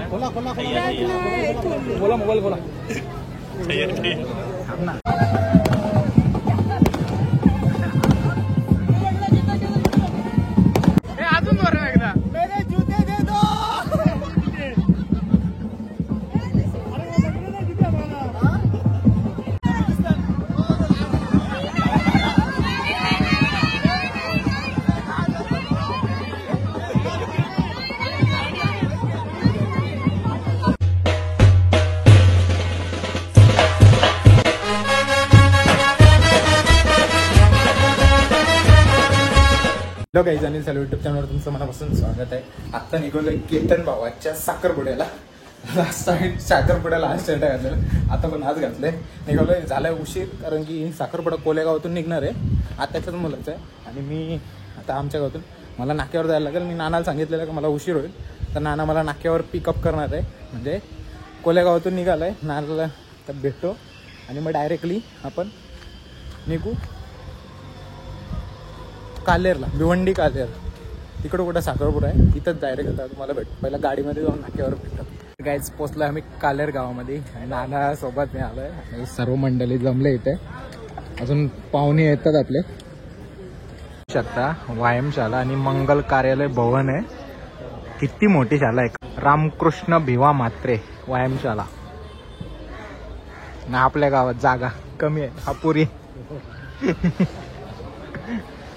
बोला बोला बोला मोबाईल बोला अजून बरं एकदा मेरे जूते दे दो हॅलो गाईज आणि चालू युट्यूब चॅनलवर तुमचं मनापासून स्वागत आहे. आत्ता निघालोय केतन भावाच्या साखरपुड्याला. लास्ट टाइम साखरपुड्याला आज शर्ट घातलेलं, आता पण आज घातलंय. निघालोय, झालाय उशीर कारण की साखरपुडा कोलेगावातून निघणार आहे. आत्याच्याच मुलाचं आहे आणि मी आता आमच्या गावातून मला नाक्यावर जायला लागेल. मी नानाला सांगितलेलं की मला उशीर होईल, तर नाना मला नाक्यावर पिकअप करणार आहे. म्हणजे कोलेगावातून निघालोय, नानाला तर भेटतो आणि मग डायरेक्टली आपण निघू कालेरला. भिवंडी कालेर तिकडं कुठं साखरपुडा आहे, तिथंच डायरेक्ट आता तुम्हाला भेटतो. पहिला गाडीमध्ये जाऊन नाक्यावर भेटतो. गाईज पोचलोय आम्ही कालेर गावामध्ये आणि नाना सोबत मी आलोय आणि सर्व मंडळी जमले इथे. अजून पाहुणे येतात आपले. शकता व्यायामशाला आणि मंगल कार्यालय भवन आहे. किती मोठी शाळा आहे. रामकृष्ण भिवा मात्रे व्यायामशाला. ना आपल्या गावात जागा कमी आहे, अपुरी.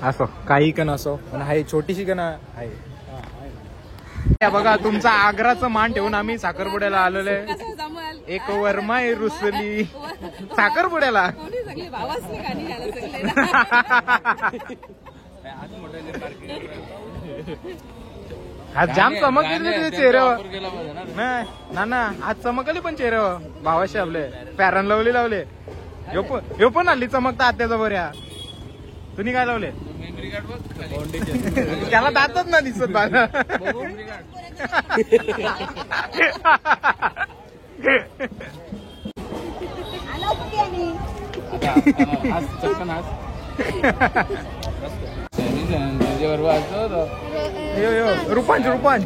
असो काही का नसो पण आहे, छोटीशी का ना आहे. बघा तुमचा आग्राचं मान ठेवून आम्ही साखरपुड्याला आलेलो आहे. एक वर्मा रुसली साखरपुड्याला. आज जाम चमकली चेहऱ्यावर. नाही ना ना आज चमकली पण चेहऱ्यावर भावाशी आपले पॅरन लावली लावले. ह्यो पण आली चमकता आत्याचा बऱ्या. तुम्ही काय लावले? त्याला दातच ना दिसत मला. रुपांच रुपांच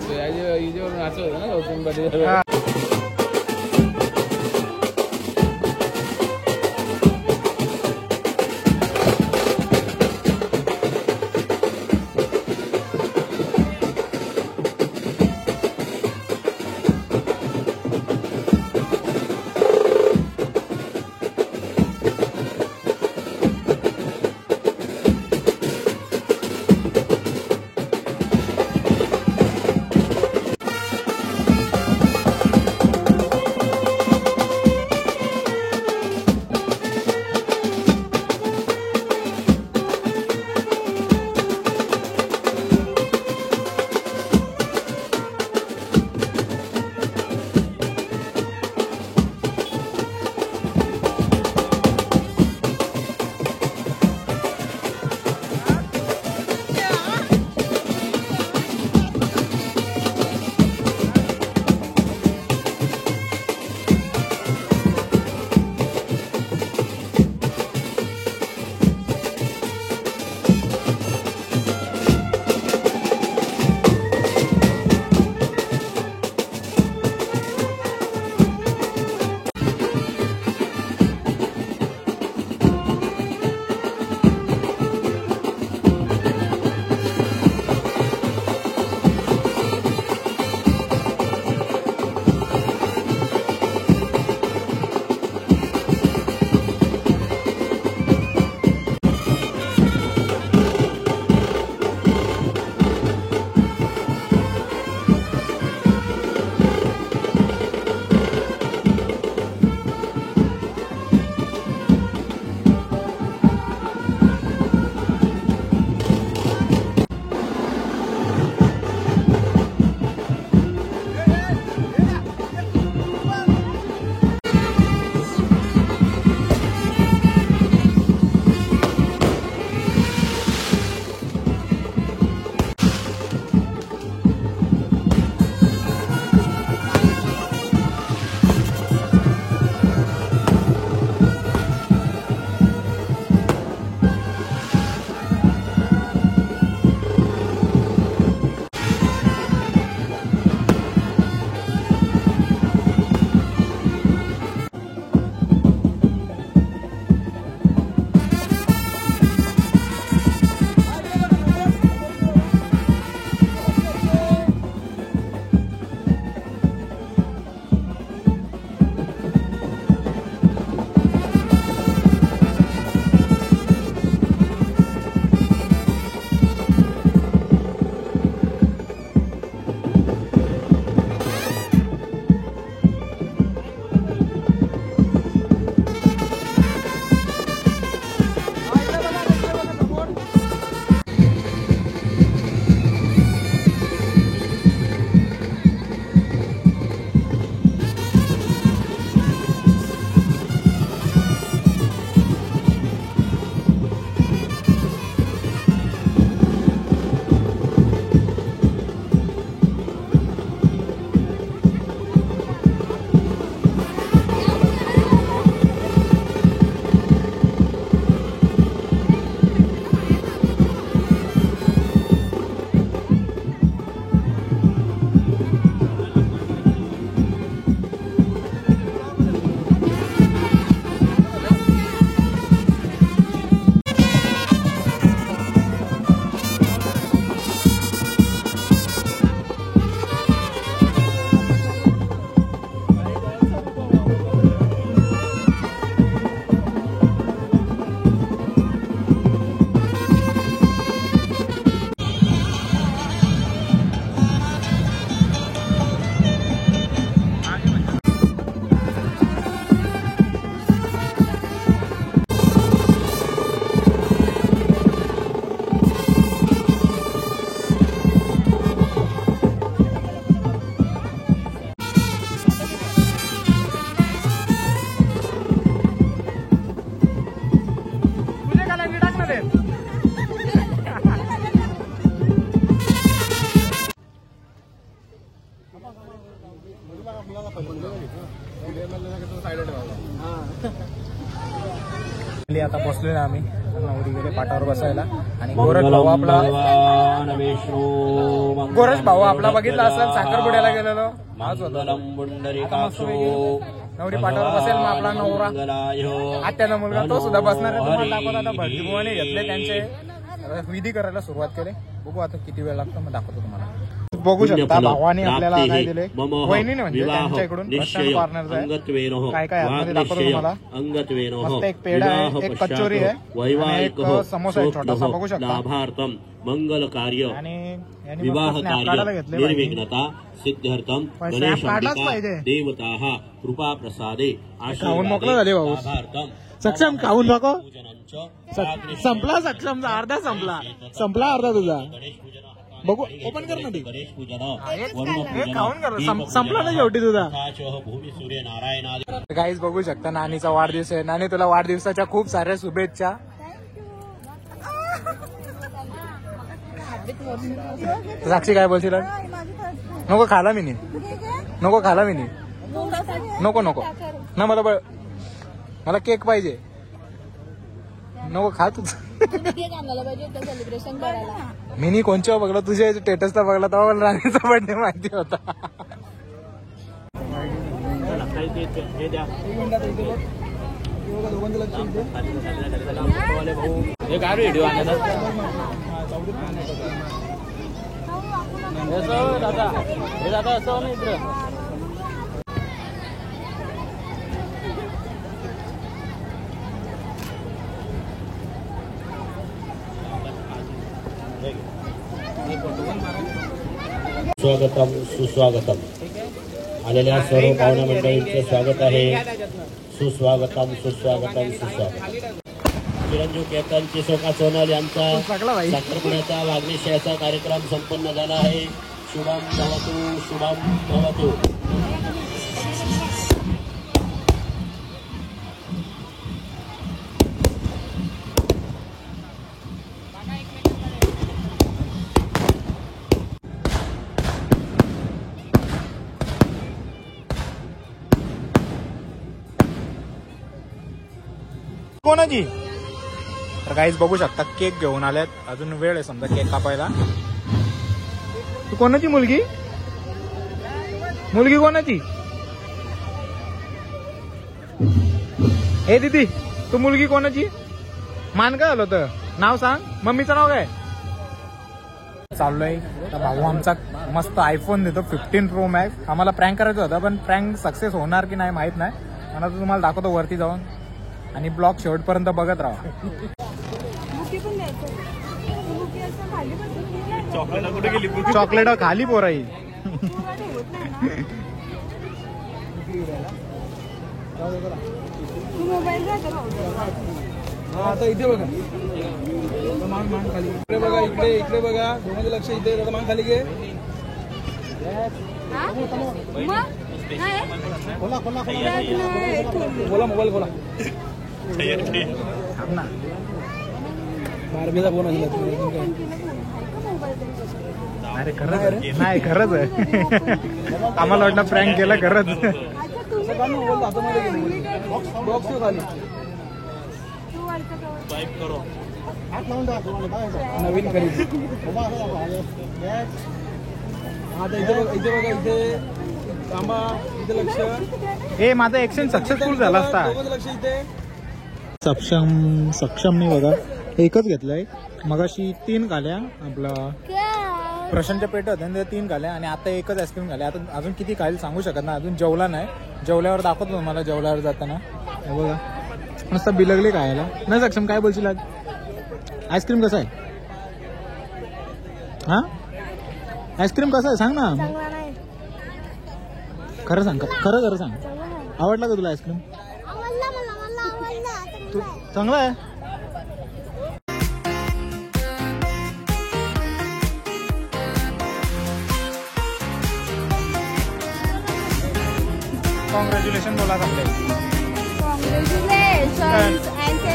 आता बसलोय ना आम्ही. नवरी गेले पाटावर बसायला आणि गोरख भाऊ आपला बघितला असेल साखरपुड्याला गेलेलो आज होता. नवरी पाटावर बसेल मग आपला नवरा आत्याचा मुलगा तो सुद्धा बसणार आहे. तुम्हाला दाखवत आता भटजीबुवाने घेतले त्यांचे विधी करायला सुरुवात केली. बघू आता किती वेळ लागतो मग दाखवतो तुम्हाला. बघू शकता भावानी आपल्याला काय दिले वहिनीने म्हणजे त्यांच्याकडून कॉर्नर आहे. काय काय आतमध्ये दाखवतो तुम्हाला. मस्त एक पेढा आहे, एक कचोरी आहे, एक समोसा आहे छोटासा बघू शकता. मंगल कार्य आणि विवाह कार्य निर्विघ्नता सिद्ध्यर्थम देवताः कृपा प्रसादे खाऊन मोकळं झाले भाऊ. सक्षम खाऊन दाखव. संपला सक्षम अर्धा संपला अर्धा तुझा. बघू ओपन कर ना ते. खाऊन कर संपला ना शेवटी तुझा. गाईज बघू शकता नानीचा वाढदिवस आहे. नानी तुला वाढदिवसाच्या खूप साऱ्या शुभेच्छा. साक्षी काय बोलशील. नको खाला मी नको खाला मी नको नको ना मला केक पाहिजे. नको खा तू. मी कोणच्या बघला तुझ्या स्टेटसला बघला तेव्हा मला राणीचा बर्थडे माहिती होता. स्वागतम सुस्वागतम. आलेल्या सर्व पाहुण्या मंडळींचे स्वागत आहे. सुस्वागतम सुस्वागतम सुस्वागतम. चिरंजीव केतन शोका सोनल यांचा साखरपुड्याचा वागणेशाचा कार्यक्रम संपन्न झाला आहे. शुभम भवतु शुभम भवतु. कोणाची तर काहीच बघू शकता केक घेऊन आल्यात. अजून वेळ आहे समजा केक कापायला. तू कोणाची मुलगी कोणाची. हे दीदी तू मुलगी कोणाची. मान काय आलं होतं नाव सांग. मम्मीचं नाव काय. चाललोय तर भाऊ आमचा मस्त आयफोन देतो 15 Pro Max. आम्हाला प्रँक करायचं होतं पण प्रँक सक्सेस होणार की नाही माहित नाही. मला तर तुम्हाला दाखवतो वरती जाऊन आणि ब्लॉग शेवटपर्यंत बघत राहा. चॉकलेट खाली पोराई. आता इथे बघा मान खाली. इकडे बघा इकडे बघा. दोघांचं लक्ष इथे. दादा मान खाली घे. बोला मोबाईल बोला. बारबीचा फोन आला. अरे खरंच नाही खरंच आहे. आम्हाला वाटलं प्रँक केलं खरंच. बॉक्स खाली नवीन खरेदी. आता इथे बघा इथे थांबा. इथे लक्ष. हे माझा एक्सचेंज सक्सेसफुल झाला असता. लक्ष इथे. सक्षम मी बघा एकच घेतलंय. मगाशी 3 खाल्या. आपला प्रशांतच्या पेट होत्या 3 खाल्या आणि आता एकच आईस्क्रीम खाल्या. आता अजून किती खायला सांगू शकत नाही. अजून जेवला नाही. जेवल्यावर दाखवतो तुम्हाला जेवल्यावर जाताना. बघा मस्त बिलगले खायला. नाही सक्षम काय बोलशील आज. आईस्क्रीम कसं आहे. हा आईस्क्रीम कसं आहे सांग ना. खरं सांग खरं सांग. आवडला का तुला आईस्क्रीम. चांगला आहे. कॉंग्रॅच्युलेशन बोला आपले.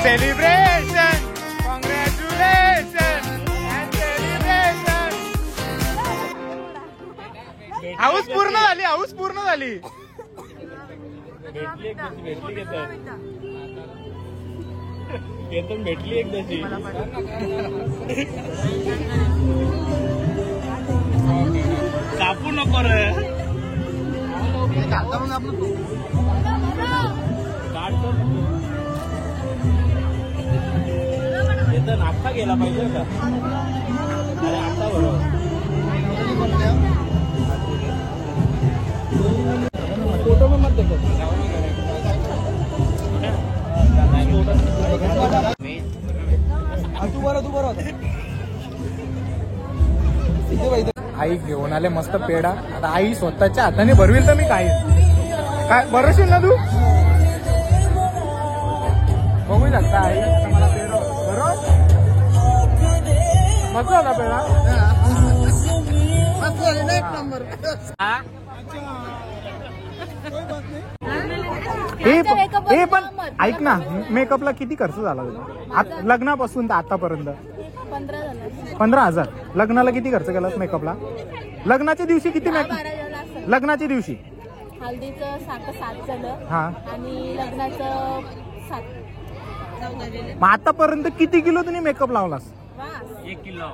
सेलिब्रेशन कॉंग्रॅच्युलेशन हाऊस पूर्ण झाली. केतन भेटली एकदाची. कापू नको रे. केतन आता गेला पाहिजे का? अरे आता बरोबर. फोटो में मत देखो. तू बरं इथे बाई. आई घेऊन आले मस्त पेढा. आता आई स्वतःच्या हाताने भरविल तर मी काय बरशील ना तू. बघू शकता आई आता मला पेढा बरोबर मस्त होता पेढा. हे पण ऐक ना, मेकअपला किती खर्च झाला तुझा लग्नापासून तर आतापर्यंत? 15,000. लग्नाला किती खर्च केलास मेकअपला? लग्नाच्या दिवशी किती मेकअप? लग्नाच्या दिवशी हल्दीचं 7 झालं. हा आणि लग्नाचं 7. मग आतापर्यंत किती किलो तुम्ही मेकअप लावलास? 1 किलो.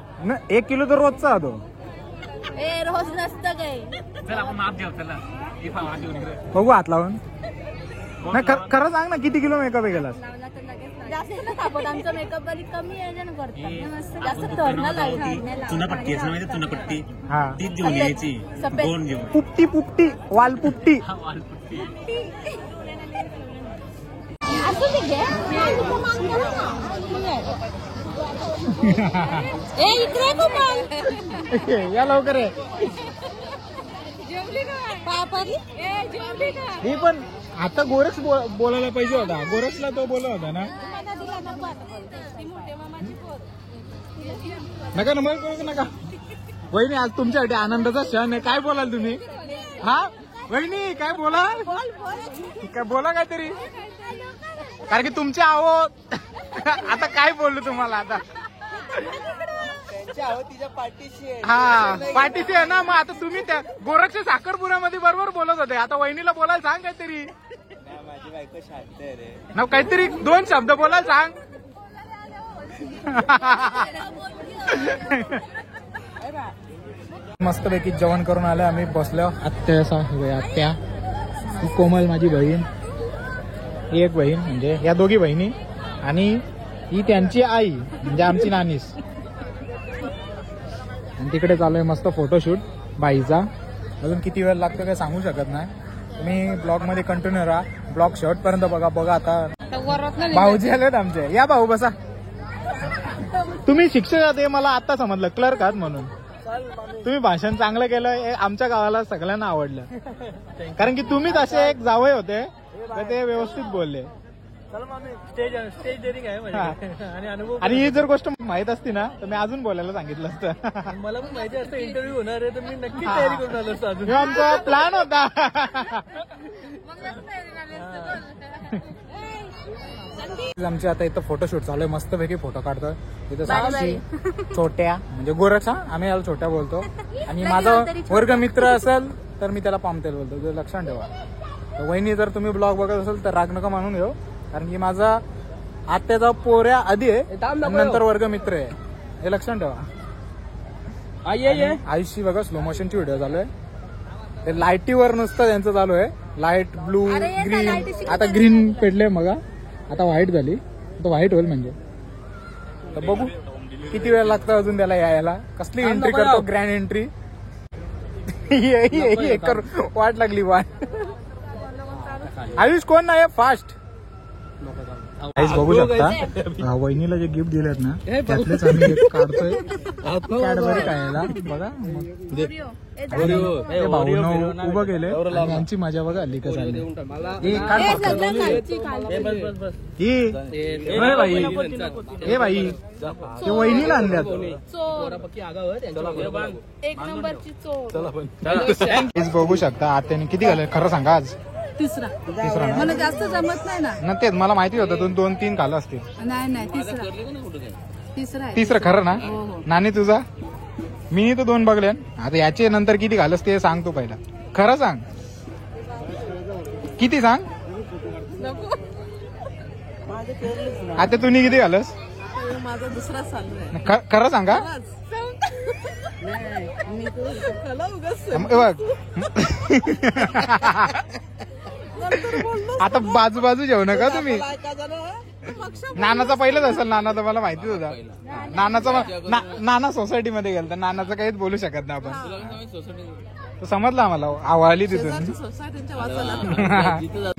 1 किलो तर रोजचा होतो. रोज नसतं काही. चल आपण माप देऊ त्याला. बघू हात लावून. नाही खरं सांग ना, किती किलो मेकअप केलास? जास्त नाही कापत आमचं मेकअप वाली कमी यायचं करतात. जास्त थोडं लागतं. चुनापट्टी असं माहिती, चुनापट्टी हा तीच घेऊन यायची. 2 घेऊन. पुपटी वाल पुपटी. असं ते घे. इकडे कोमल या लवकर आहे. ही पण आता गोरक्ष बोलायला पाहिजे होता. गोरक्षला तो बोलला होता ना. नका नका नका. वहिनी आज तुमच्यासाठी आनंदाचा क्षण आहे. काय बोलाल तुम्ही? हा वहिनी काय बोला? काय बोला काहीतरी, कारण की तुमचे आहोत. आता काय बोललो तुम्हाला आता. तिच्या पाठीशी हा पाठीशी आहे ना. मग आता तुम्ही त्या गोरक्ष साखरपुऱ्यामध्ये बरोबर बोलत होते. आता वहिनीला बोलायला सांग काहीतरी. माझी बायको शांत आहे रे. ना काहीतरी 2 शब्द बोलायला सांग. मस्तपैकी जेवण करून आलं आम्ही. बसलो. आत्या कोमल माझी बहीण, ही एक बहीण म्हणजे या दोघी बहिणी, आणि ही त्यांची आई म्हणजे आमची नानीस. आणि तिकडे चालू आहे मस्त फोटोशूट बाईचा. अजून किती वेळ लागतो काय सांगू शकत नाही. तुम्ही ब्लॉग मध्ये कंटिन्यू राहा. ब्लॉग शेवट पर्यंत बघा. आता भाऊजी आलेत आमचे. या भाऊ बसा. तुम्ही शिक्षक आहात हे मला आता समजलं, क्लर्क आहात म्हणून. तुम्ही भाषण चांगलं केलं हे आमच्या गावाला सगळ्यांना आवडलं. कारण की तुम्हीच असे एक जावई होते तर ते व्यवस्थित बोलले. स्टेज डेअरिंग आहे माझ्याकडे. आणि अनुभव. आणि ही जर गोष्ट माहित असती ना तर मी अजून बोलायला सांगितलं असतं. मला पण माहिती असतं इंटरव्ह्यू होणार आहे, तर मी नक्कीच तयारी करून आलो असतो. अजून हे आमचा प्लॅन होता. आमचे आता इथं फोटोशूट चालू आहे. मस्तपैकी फोटो काढतोय. इथं साक्षी, छोट्या म्हणजे गोरक्ष, आम्ही याला छोट्या बोलतो. आणि माझा वर्ग मित्र असेल तर मी त्याला पामतेल बोलतो. ते लक्षात ठेवा. तर वहिनी जर तुम्ही ब्लॉग बघत असेल तर राग नका मानून घेऊ, कारण की माझा आत्याचा पोऱ्या आधी आहे नंतर वर्ग मित्र आहे, हे लक्षात ठेवा. आयुषी बघा स्लो मोशनची व्हिडिओ चालू आहे. ते लाईटीवर नुसतं त्यांचं चालू आहे. Light blue green. आता ग्रीन पेटले मग आता व्हाईट झाली. आता व्हाईट होईल म्हणजे. तर बघू किती वेळ लागतं अजून त्याला यायला. कसली एंट्री करतो, ग्रँड एंट्री. वाट लागली वाट. आयुष कोण नाही फास्ट. बघू शकता वहिनीला जे गिफ्ट दिलेत ना त्यातलेच आम्ही एक काढतोय. कॅडबरी खायला बघा. भाऊ उभं केले आणि यांची मजा बघा हल्ली कसं झाली. हे बाई ते वहिनीला आणल्यात. बघू शकता आत्याने किती घाले खरं सांगा. आज तिसरा ना? मला जास्त जमत नाही ना. तेच मला माहिती होतं 2-3 खाल्लं असतील. नाही तिसरा तिसरं खरं ना. नानी तुझा मी तर 2 बघले. आता याचे नंतर किती घालस ते सांग तू पहिला. खरं सांग किती सांग. माझे फेरलेच ना. आता तुम्ही किती घालस? आता माझा दुसरा चालू आहे. खरं सांगा. नाही मी तो कला उगाच बघ आता बाजू जेवू नका तुम्ही. नानाचा पहिलाच असेल. नानाचा मला माहितीच होता. नाना सोसायटी मध्ये गेलता. नानाचं काहीच बोलू शकत नाही आपण. तो समजला आम्हाला. आवाळली तिथून. सोसायटीच्या वाचायला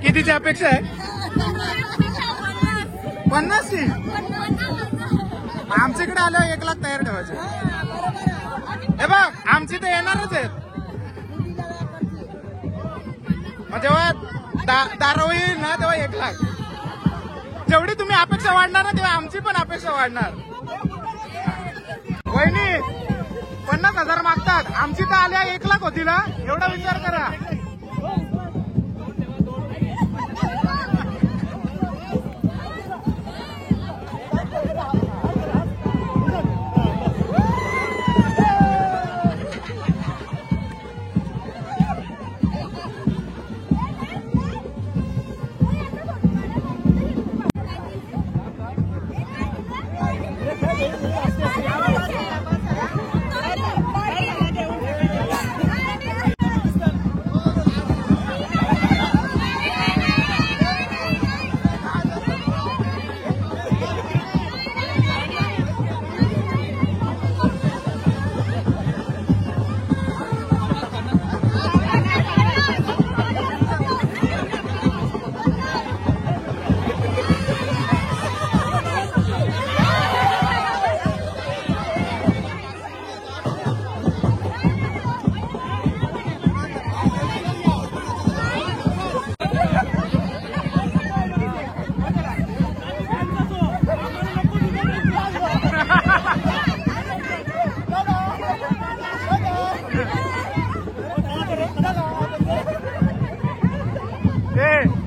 कितीची अपेक्षा आहे? 50 ची. आमच्याकडे आल्यावर 1 लाख तयार ठेवायचे. हे बघ आमची तर येणारच आहेत. मग जेव्हा दारू येईल ना तेव्हा 1 लाख. जेवढी तुम्ही अपेक्षा वाढणार ना तेव्हा आमची पण अपेक्षा वाढणार. वहिनी 50,000 मागतात. आमची तर आल्या 1 लाख होती ना. एवढा विचार करा.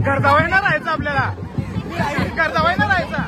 कर्जावाई ना राहायचं आपल्याला. कर्जावाई ना राहायचा.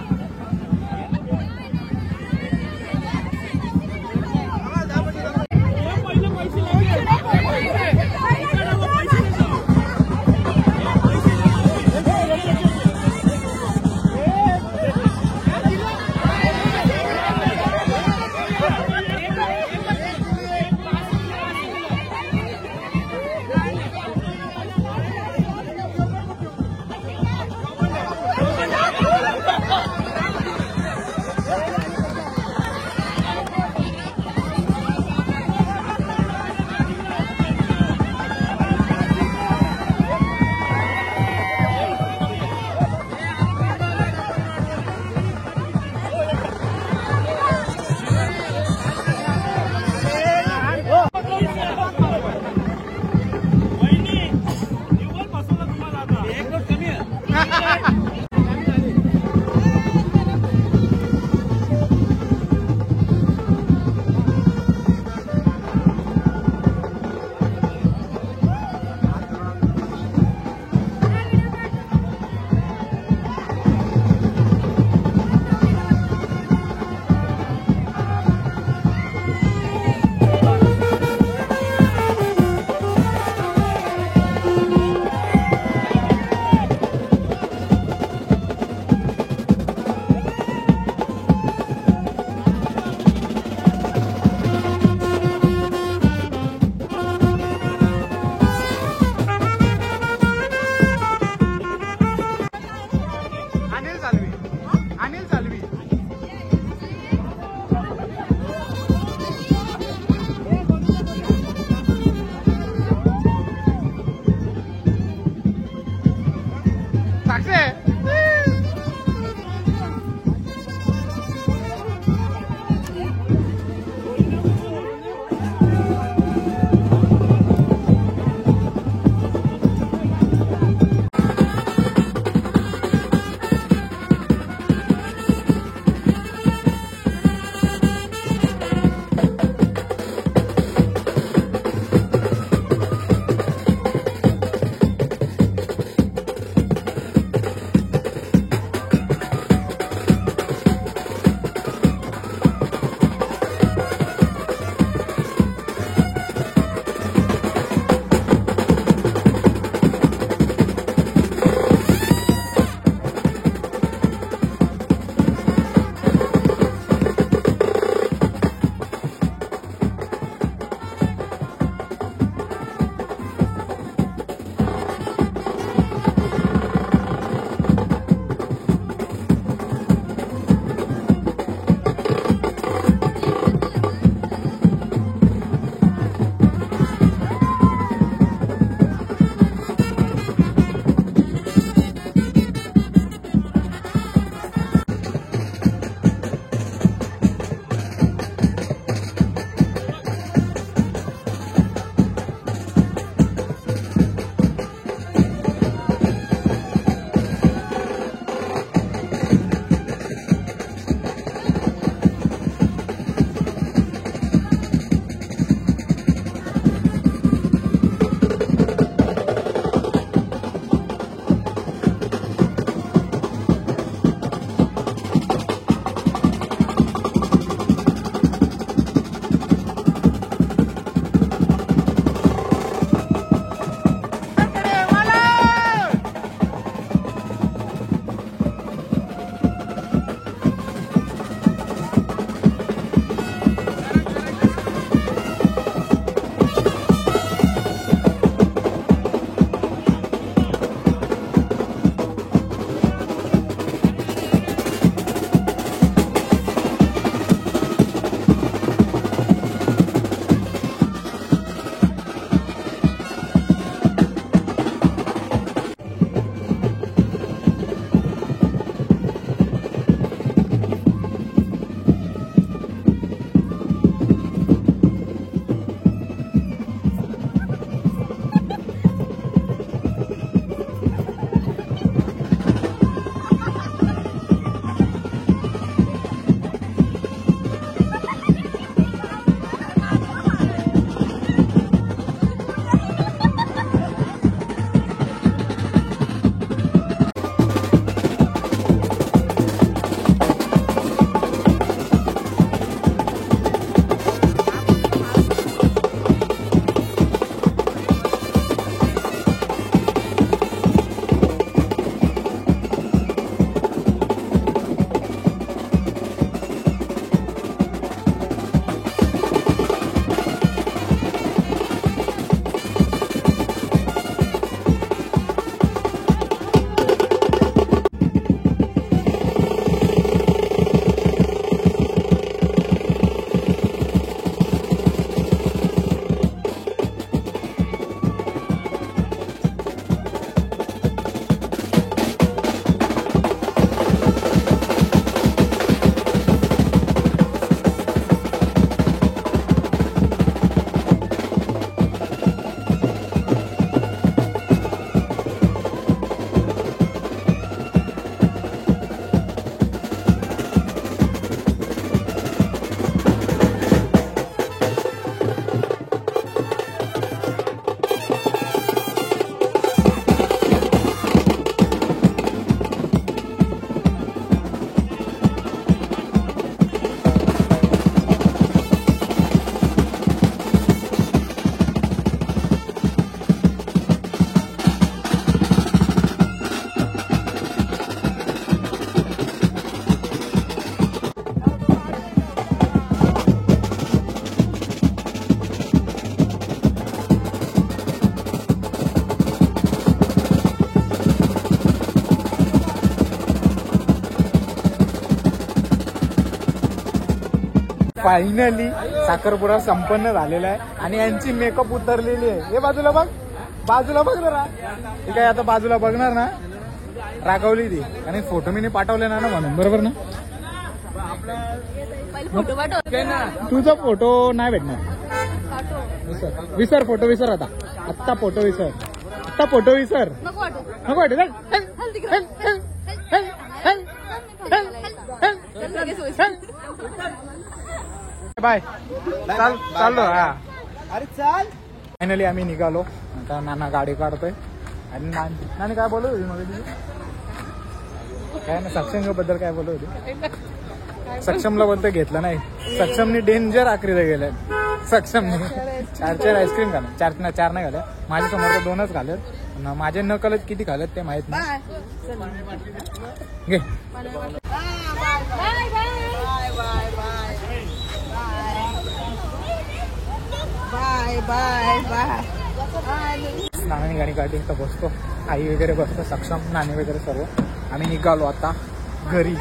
फायनली साखरपुडा संपन्न झालेला आहे आणि यांची मेकअप उतरलेली आहे. हे बाजूला बघ, बाजूला बघ जरा. हे काय आता बाजूला बघणार ना, रागवली ती आणि फोटो मी पाठवले ना म्हणून, बरोबर ना. पहिले फोटो पाठव. तुझा फोटो नाही भेटणार. विसर फोटो, विसर आता. आत्ता फोटो विसर, आत्ता फोटो विसर. नको वाटू. नको वाटत. चल तिकडे. चल लगेच होईल. बाय. चाललो. हा अरे चाल. फायनली आम्ही निघालो. आता नाना गाडी काढतोय आणि नानी काय बोलत होती मग तुझी? काय ना सक्षम बद्दल काय बोलत होती? सक्षमला बोलतो घेतलं नाही. सक्षमनी डेंजर आखरीला गेलाय. सक्षमने 4 आईस्क्रीम घाले. 4 नाही घाल्या. माझ्या समोर तर 2च घालत. माझे नकलच किती घालत ते माहित नाही. घे. Bye bye bye. नानानी गाडी काढली तर बसतो. आई वगैरे बसतो, सक्षम, नाणी वगैरे सर्व. आम्ही निघालो आता घरी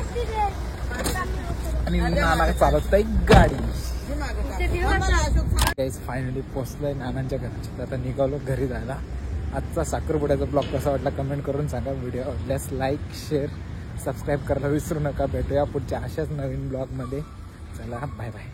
आणि नाना चालवतोय गाडी. फायनली पोहोचलोय नानांच्या घरात. आता निघालो घरी जायला. आजचा साखरपुड्याचा ब्लॉग कसा वाटला कमेंट करून सांगा. व्हिडिओ आवडल्यास लाईक, शेअर, सबस्क्राईब करायला विसरू नका. भेटूया पुढच्या अशाच नवीन ब्लॉगमध्ये. चला बाय बाय.